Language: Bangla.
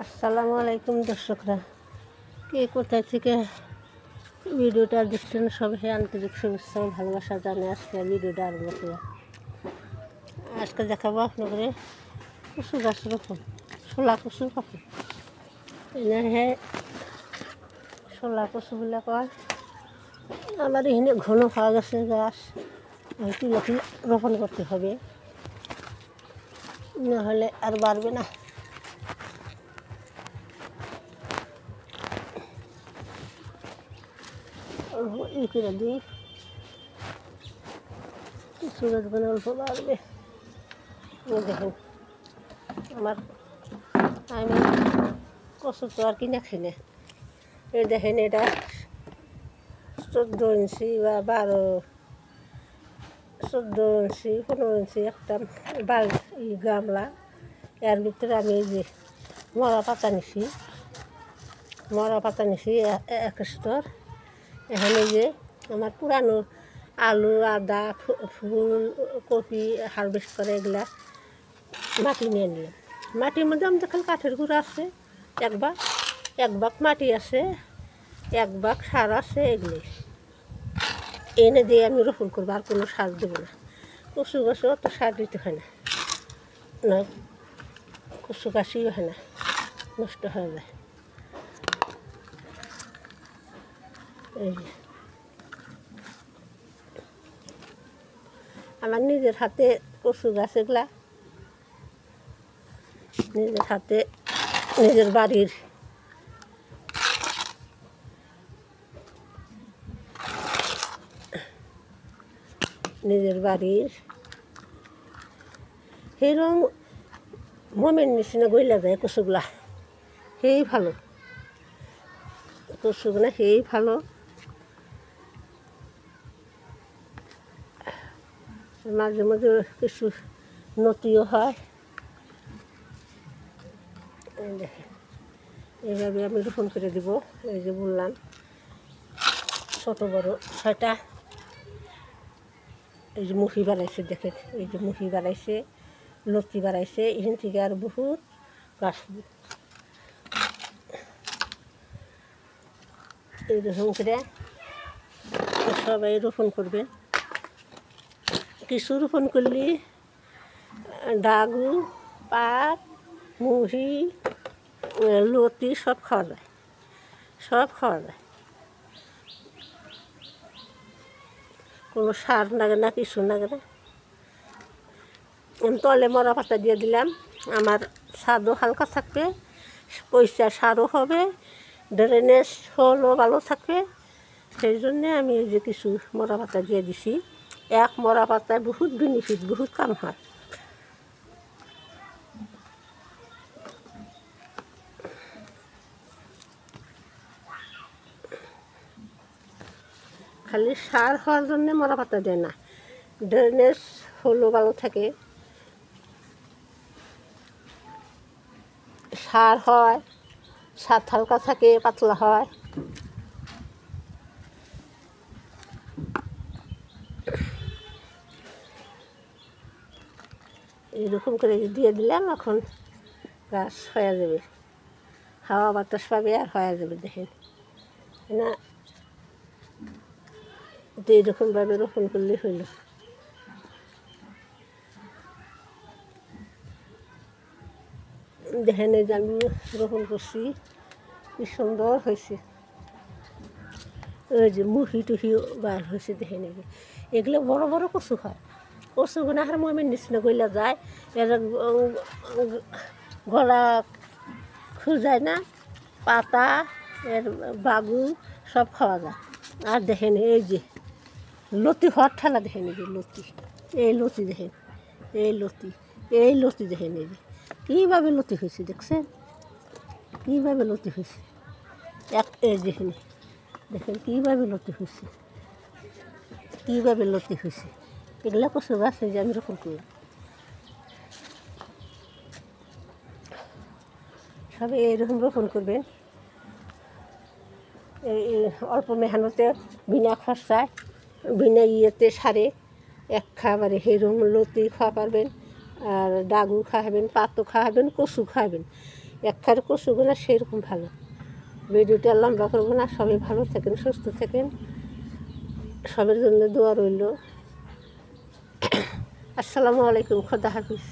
আসসালামু আলাইকুম দর্শকরা, কে কোথায় থেকে ভিডিওটা দেখছেন সবাই আন্তরিক শুভেচ্ছা ও ভালোবাসা জানিয়ে আজকে ভিডিওটা আরম্ভ করা। আজকে দেখাবো আপনাদের কচু গাছ রকম শোলা কচুর কাপড় এনে শোলা কচু বলে কয়। আমার এখানে ঘন খাওয়া গেছে গাছ, হয়তো রোপণ করতে হবে, নাহলে আর বাড়বে না। ই করে দিই, কিছু গাছগুলো অল্প বাড়বে। দেখেন আমি কচু তো আর কিনা খাই না। এই দেখেন এটা 14 ইঞ্চি বা 14 ইঞ্চি 15 ইঞ্চি একটা গামলা। এর ভিতরে আমি এই যে মরা পাতা নিছি 1 স্তর। এখানে যে আমার পুরানো আলু, আদা, ফুল কপি হারভেস্ট করে এগুলা মাটি নিয়ে নিলাম। মাটির মধ্যে আমাদের খালি কাঠের গুঁড়ো আছে, এক বাগ মাটি আছে, 1 বাগ সার আছে। এগুলি এনে দিয়ে আমি রোপণ করবো, আর কোনো সার দেবো না। কচু গাছও অত সার দিতে হয় না, কচু গাছই হয় না, নষ্ট হয়ে যায়। এই যে আমার নিজের হাতে কচু গাছ, এগুলা নিজের হাতে নিজের বাড়ির সেরকম মোমের নিচিনা গইলা যায় কচুগুলা, সেই ভালো কচুগুলা, সেই ভালো। মাঝে মাঝে কিছু নতিও হয়। এইভাবে আমি রোপণ করে দিব। এই যে বললাম ছোটো বড় 6টা। এই যে মুখি বাড়াইছে, দেখেন এই যে মুখি বাড়াইছে, লতি বাড়াইছে। এখান থেকে আর বহুত গাছ এইরকম করে সবাই রোপণ করবেন। কিছু রোপণ করলে ডাগু, পাত, মুহি, লতি সব খাওয়া যায়, কোনো সার লাগে না, কিছু লাগে না। আমি তলে মরা পাতা দিয়ে দিলাম, আমার ছাদও হালকা থাকবে, পয়সা সারও হবে, ড্রেনেজ হলও ভালো থাকবে। সেই জন্যে আমি এই যে কিছু মরা পাতা দিয়ে দিছি। এক মরা পাতায় বহুত বেনিফিট, বহুত কাম হয়। খালি সার হওয়ার জন্যে মরা পাতা দেয় না, ড্রেনেজ হলও ভালো থাকে, সার হয়, ছাদ হালকা থাকে, পাতলা হয়। এইরকম করে দিয়ে দিলাম, এখন গাছ হয়ে যাবে, হাওয়া বাতাস পাবে আর হয়ে যাবে। দেখেন না, তো এইরকমভাবে রোপণ করলেই হইল। দেখেন এই যে আমি রোপণ করছি, কি সুন্দর হয়েছে। ওই যে মুহি টুহিও বার হয়েছে, দেখেন এগুলো বড় বড় কচু হয়। কচুগুলো আর মমের নিচিনা গইলা যায়, এর গলা খুঁজায় না, পাতা এর বাগু সব খাওয়া যায়। আর দেখেন এই যে লতি হওয়ার ঠেলা, দেখেন এই যে লতি, এই লতি দেখেন, এই লতি দেখেন, এই যে কীভাবে লতি হয়েছে, দেখছেন কীভাবে লতি হয়েছে। এই দেখেন কীভাবে লতি হয়েছে, এগুলা কচু গাছ এই যে আমি রোপণ করলাম। সবাই এইরকম রোপণ করবেন, এই অল্প মেহনতে, বিনা খরচায়, বিনা ইয়েতে সারে একবারে সেরকম লতি খাওয়া পারবেন, আর ডাগু খাওয়াবেন, পাতও খাওয়াবেন, কচু খাওয়াবেন। একখার কচুগুলো না সেইরকম ভালো। ভিডিওটা লম্বা করবো না, সবাই ভালো থাকেন, সুস্থ থাকেন, সবার জন্য দোয়া রইল। আসসালামু আলাইকুম, খোদা হাফিজ।